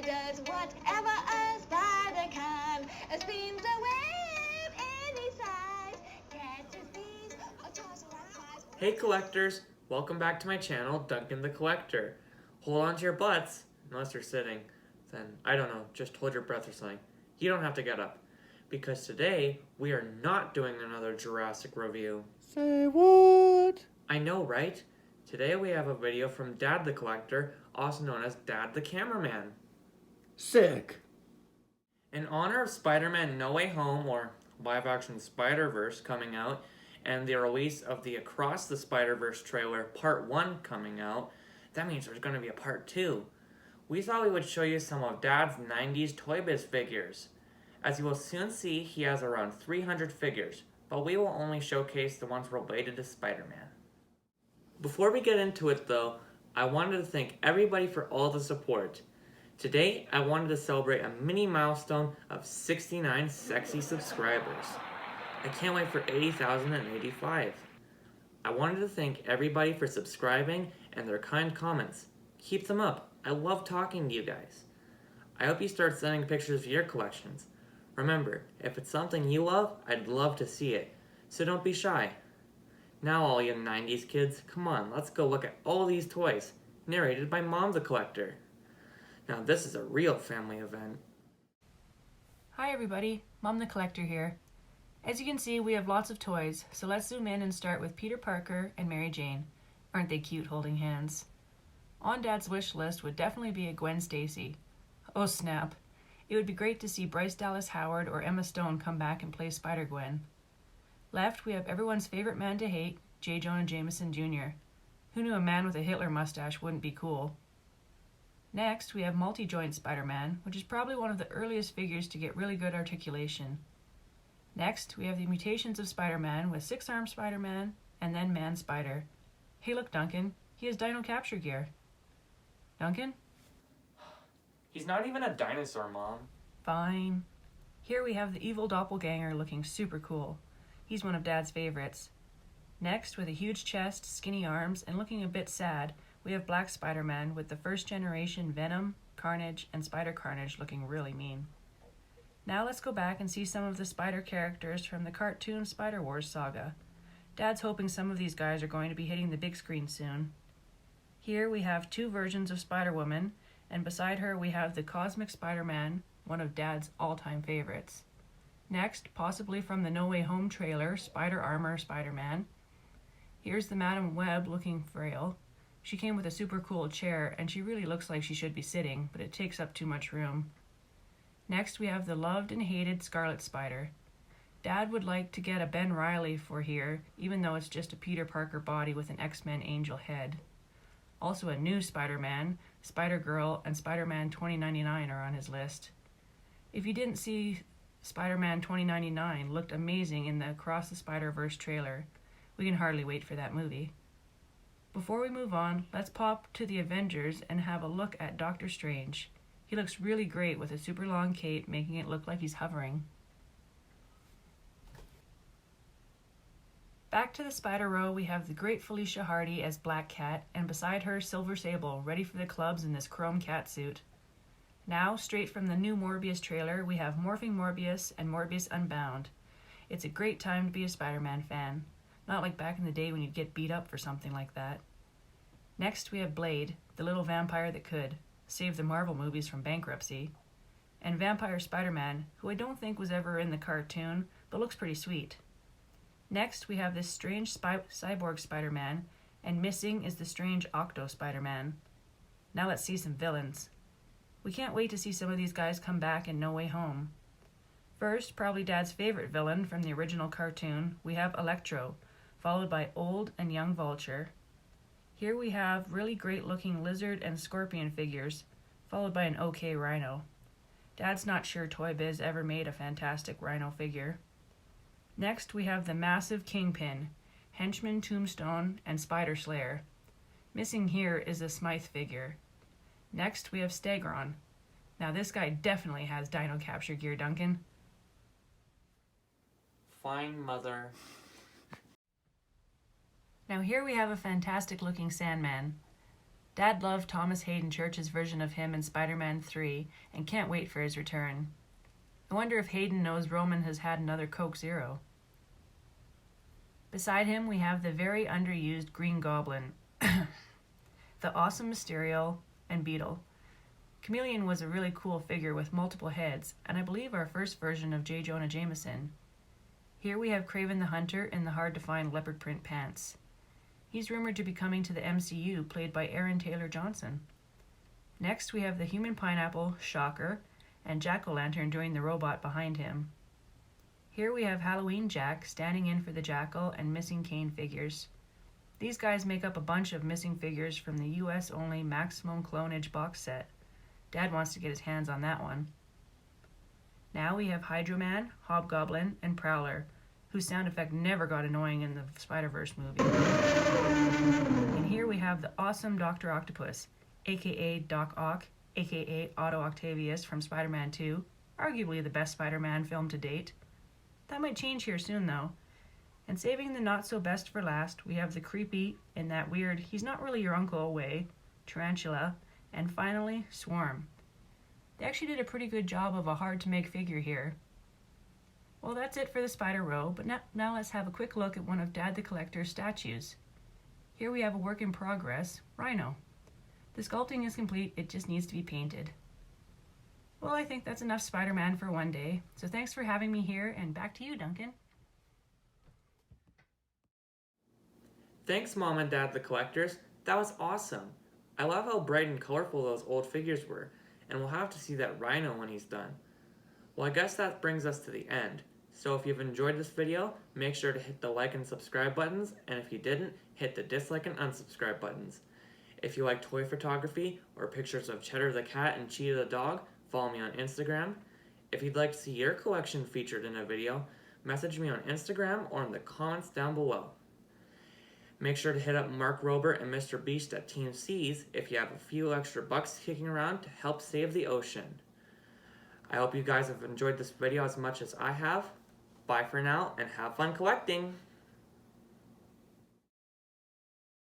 does whatever a spider can. Spins a web any size, catches bees or toss around. Hey collectors, welcome back to my channel, Duncan the Collector. Hold on to your butts, unless you're sitting, then I don't know, just hold your breath or something. You don't have to get up, because today we are not doing another Jurassic review. Say what? I know, right? Today we have a video from Dad the Collector, also known as Dad the Cameraman. Sick. In honor of Spider-Man No Way Home, or live-action Spider-Verse coming out, and the release of the Across the Spider-Verse trailer Part 1 coming out, that means there's going to be a Part 2. We thought we would show you some of Dad's 90s ToyBiz figures. As you will soon see, he has around 300 figures, but we will only showcase the ones related to Spider-Man. Before we get into it though, I wanted to thank everybody for all the support. Today, I wanted to celebrate a mini milestone of 69 sexy subscribers. I can't wait for 80,085. I wanted to thank everybody for subscribing and their kind comments. Keep them up. I love talking to you guys. I hope you start sending pictures of your collections. Remember, if it's something you love, I'd love to see it. So don't be shy. Now all you 90s kids, come on, let's go look at all these toys, narrated by Mom the Collector. Now this is a real family event. Hi everybody, Mom the Collector here. As you can see, we have lots of toys, so let's zoom in and start with Peter Parker and Mary Jane. Aren't they cute holding hands? On Dad's wish list would definitely be a Gwen Stacy. Oh snap. It would be great to see Bryce Dallas Howard or Emma Stone come back and play Spider-Gwen. Left, we have everyone's favorite man to hate, J. Jonah Jameson Jr. Who knew a man with a Hitler mustache wouldn't be cool? Next, we have Multi-Joint Spider-Man, which is probably one of the earliest figures to get really good articulation. Next, we have the mutations of Spider-Man with Six-Armed Spider-Man and then Man-Spider. Hey look, Duncan, he has dino capture gear. Duncan? He's not even a dinosaur, Mom. Fine. Here we have the evil doppelganger looking super cool. He's one of Dad's favorites. Next, with a huge chest, skinny arms, and looking a bit sad, we have Black Spider-Man with the first generation Venom, Carnage, and Spider-Carnage looking really mean. Now let's go back and see some of the spider characters from the cartoon Spider-Wars saga. Dad's hoping some of these guys are going to be hitting the big screen soon. Here we have two versions of Spider-Woman, and beside her we have the Cosmic Spider-Man, one of Dad's all-time favorites. Next, possibly from the No Way Home trailer, Spider Armor Spider-Man. Here's the Madam Web looking frail. She came with a super cool chair, and she really looks like she should be sitting, but it takes up too much room. Next, we have the loved and hated Scarlet Spider. Dad would like to get a Ben Reilly for here, even though it's just a Peter Parker body with an X-Men angel head. Also a new Spider-Man, Spider-Girl, and Spider-Man 2099 are on his list. If you didn't see Spider-Man 2099 looked amazing in the Across the Spider-Verse trailer. We can hardly wait for that movie. Before we move on, let's pop to the Avengers and have a look at Doctor Strange. He looks really great with a super long cape, making it look like he's hovering. Back to the Spider row, we have the great Felicia Hardy as Black Cat, and beside her Silver Sable, ready for the clubs in this chrome cat suit. Now, straight from the new Morbius trailer, we have Morphing Morbius and Morbius Unbound. It's a great time to be a Spider-Man fan. Not like back in the day when you'd get beat up for something like that. Next, we have Blade, the little vampire that could, save the Marvel movies from bankruptcy. And Vampire Spider-Man, who I don't think was ever in the cartoon, but looks pretty sweet. Next, we have this strange cyborg Spider-Man, and missing is the strange Octo Spider-Man. Now let's see some villains. We can't wait to see some of these guys come back in No Way Home. First, probably Dad's favorite villain from the original cartoon, we have Electro, followed by Old and Young Vulture. Here we have really great looking lizard and scorpion figures, followed by an okay Rhino. Dad's not sure ToyBiz ever made a fantastic Rhino figure. Next, we have the massive Kingpin, Henchman Tombstone, and Spider Slayer. Missing here is a Smythe figure. Next, we have Stegron. Now this guy definitely has dino capture gear, Duncan. Fine, Mother. Now here we have a fantastic looking Sandman. Dad loved Thomas Hayden Church's version of him in Spider-Man 3 and can't wait for his return. I wonder if Hayden knows Roman has had another Coke Zero. Beside him, we have the very underused Green Goblin, the awesome Mysterio, and Beetle. Chameleon was a really cool figure with multiple heads, and I believe our first version of J. Jonah Jameson. Here we have Kraven the Hunter in the hard-to-find leopard print pants. He's rumored to be coming to the MCU, played by Aaron Taylor Johnson. Next, we have the Human Pineapple, Shocker, and Jack-o'-lantern doing the robot behind him. Here we have Halloween Jack standing in for the Jackal and Missing Kane figures. These guys make up a bunch of missing figures from the US-only Maximum Clonage box set. Dad wants to get his hands on that one. Now we have Hydro-Man, Hobgoblin, and Prowler, whose sound effect never got annoying in the Spider-Verse movie. And here we have the awesome Dr. Octopus, aka Doc Ock, aka Otto Octavius from Spider-Man 2, arguably the best Spider-Man film to date. That might change here soon though. And saving the not-so-best for last, we have the creepy, in that weird, he's not really your uncle way, Tarantula, and finally, Swarm. They actually did a pretty good job of a hard-to-make figure here. Well, that's it for the Spider Row, but now let's have a quick look at one of Dad the Collector's statues. Here we have a work in progress, Rhino. The sculpting is complete, it just needs to be painted. Well, I think that's enough Spider-Man for one day, so thanks for having me here, and back to you, Duncan. Thanks, Mom and Dad the Collectors. That was awesome. I love how bright and colorful those old figures were, and we'll have to see that Rhino when he's done. Well, I guess that brings us to the end. So if you've enjoyed this video, make sure to hit the like and subscribe buttons, and if you didn't, hit the dislike and unsubscribe buttons. If you like toy photography or pictures of Cheddar the cat and Cheetah the dog, follow me on Instagram. If you'd like to see your collection featured in a video, message me on Instagram or in the comments down below. Make sure to hit up Mark Robert and Mr. Beast at Team C's if you have a few extra bucks kicking around to help save the ocean. I hope you guys have enjoyed this video as much as I have. Bye for now and have fun collecting!